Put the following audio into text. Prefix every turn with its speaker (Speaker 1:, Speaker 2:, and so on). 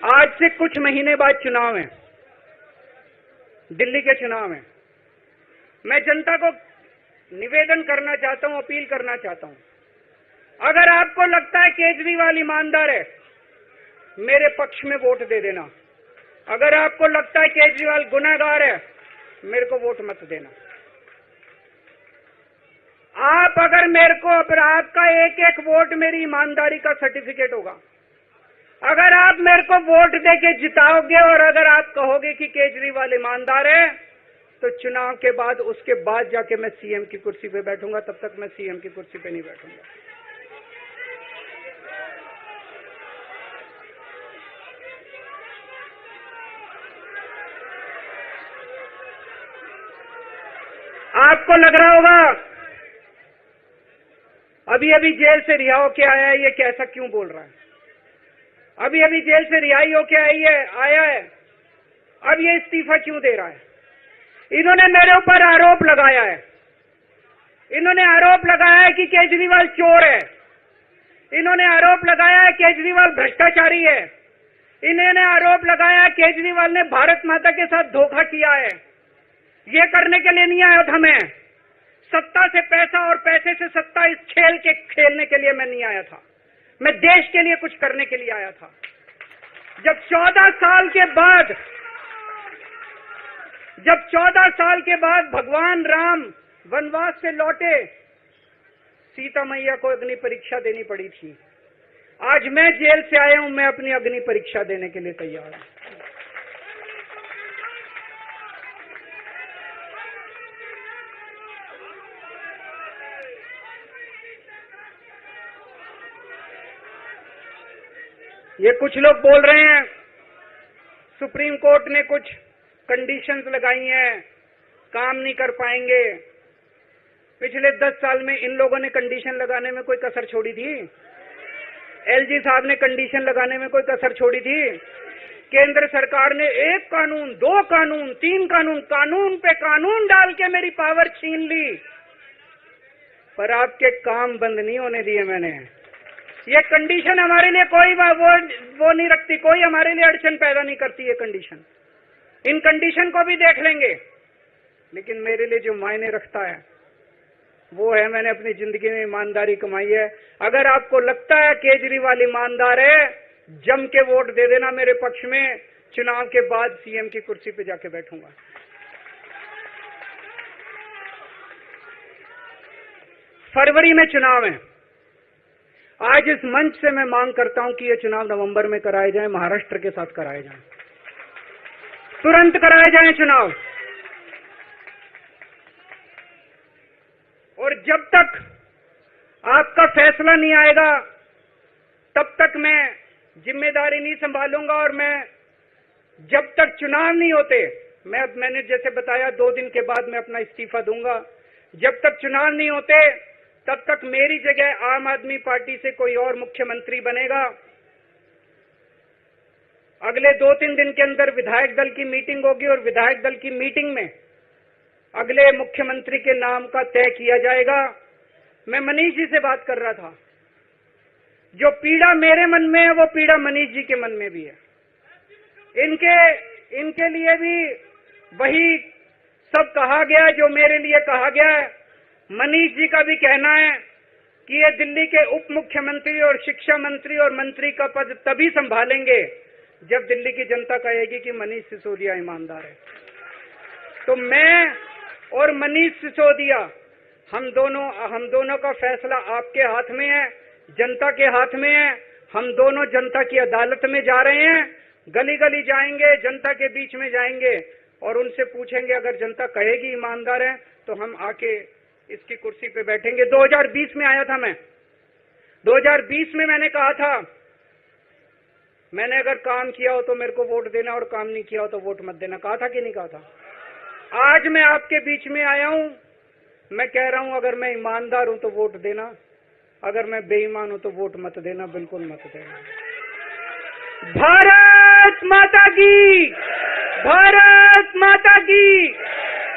Speaker 1: आज से कुछ महीने बाद चुनाव है, दिल्ली के चुनाव है। मैं जनता को निवेदन करना चाहता हूं, अपील करना चाहता हूं, अगर आपको लगता है केजरीवाल ईमानदार है, मेरे पक्ष में वोट दे देना। अगर आपको लगता है केजरीवाल गुनहगार है, मेरे को वोट मत देना। आप अगर मेरे को, अगर आपका एक एक वोट मेरी ईमानदारी का सर्टिफिकेट होगा। अगर आप मेरे को वोट देके जिताओगे और अगर आप कहोगे कि केजरीवाल ईमानदार है, तो चुनाव के बाद, उसके बाद जाके मैं सीएम की कुर्सी पे बैठूंगा। तब तक मैं सीएम की कुर्सी पे नहीं बैठूंगा। आपको लग रहा होगा अभी अभी जेल से रिहा होके आया है, ये कैसा क्यों बोल रहा है? अभी अभी जेल से रिहाई होके आया है, अब ये इस्तीफा क्यों दे रहा है? इन्होंने मेरे ऊपर आरोप लगाया है। इन्होंने आरोप लगाया है कि केजरीवाल चोर है। इन्होंने आरोप लगाया है केजरीवाल भ्रष्टाचारी है। इन्होंने आरोप लगाया है केजरीवाल ने भारत माता के साथ धोखा किया है। ये करने के लिए नहीं आया था मैं, सत्ता से पैसा और पैसे से सत्ता, इस खेल के खेलने के लिए मैं नहीं आया था। मैं देश के लिए कुछ करने के लिए आया था। जब 14 साल के बाद भगवान राम वनवास से लौटे, सीता मैया को अग्नि परीक्षा देनी पड़ी थी। आज मैं जेल से आया हूं, मैं अपनी अग्नि परीक्षा देने के लिए तैयार हूं। ये कुछ लोग बोल रहे हैं सुप्रीम कोर्ट ने कुछ कंडीशंस लगाई हैं, काम नहीं कर पाएंगे। पिछले 10 साल में इन लोगों ने कंडीशन लगाने में कोई कसर छोड़ी थी? एलजी साहब ने कंडीशन लगाने में कोई कसर छोड़ी थी? केंद्र सरकार ने 1 कानून, 2 कानून, 3 कानून, कानून पे कानून डाल के मेरी पावर छीन ली, पर आपके काम बंद नहीं होने दिए मैंने। ये कंडीशन हमारे लिए कोई वो नहीं रखती, कोई हमारे लिए अड़चन पैदा नहीं करती ये कंडीशन। इन कंडीशन को भी देख लेंगे, लेकिन मेरे लिए जो मायने रखता है वो है मैंने अपनी जिंदगी में ईमानदारी कमाई है। अगर आपको लगता है केजरीवाल ईमानदार है, जम के वोट दे देना मेरे पक्ष में। चुनाव के बाद सीएम की कुर्सी पे जाके बैठूंगा। फरवरी में चुनाव है। आज इस मंच से मैं मांग करता हूं कि ये चुनाव नवंबर में कराए जाएं, महाराष्ट्र के साथ कराए जाएं, तुरंत कराए जाएं चुनाव। और जब तक आपका फैसला नहीं आएगा, तब तक मैं जिम्मेदारी नहीं संभालूंगा। और मैं, जब तक चुनाव नहीं होते, मैंने जैसे बताया 2 दिन के बाद मैं अपना इस्तीफा दूंगा। जब तक चुनाव नहीं होते, तब तक मेरी जगह आम आदमी पार्टी से कोई और मुख्यमंत्री बनेगा। अगले 2-3 दिन के अंदर विधायक दल की मीटिंग होगी और विधायक दल की मीटिंग में अगले मुख्यमंत्री के नाम का तय किया जाएगा। मैं मनीष जी से बात कर रहा था, जो पीड़ा मेरे मन में है वो पीड़ा मनीष जी के मन में भी है। इनके लिए भी वही सब कहा गया जो मेरे लिए कहा गया है। मनीष जी का भी कहना है कि ये दिल्ली के उप मुख्यमंत्री और शिक्षा मंत्री और मंत्री का पद तभी संभालेंगे जब दिल्ली की जनता कहेगी कि मनीष सिसोदिया ईमानदार है। तो मैं और मनीष सिसोदिया, हम दोनों का फैसला आपके हाथ में है, जनता के हाथ में है। हम दोनों जनता की अदालत में जा रहे हैं, गली गली जाएंगे, जनता के बीच में जाएंगे और उनसे पूछेंगे, अगर जनता कहेगी ईमानदार है तो हम आके इसकी कुर्सी पे बैठेंगे। 2020 में आया था मैं, 2020 में मैंने कहा था, मैंने अगर काम किया हो तो मेरे को वोट देना और काम नहीं किया हो तो वोट मत देना। कहा था कि नहीं कहा था? आज मैं आपके बीच में आया हूं, मैं कह रहा हूं, अगर मैं ईमानदार हूं तो वोट देना, अगर मैं बेईमान हूं तो वोट मत देना, बिल्कुल मत देना। भारत माता की, भारत माता की।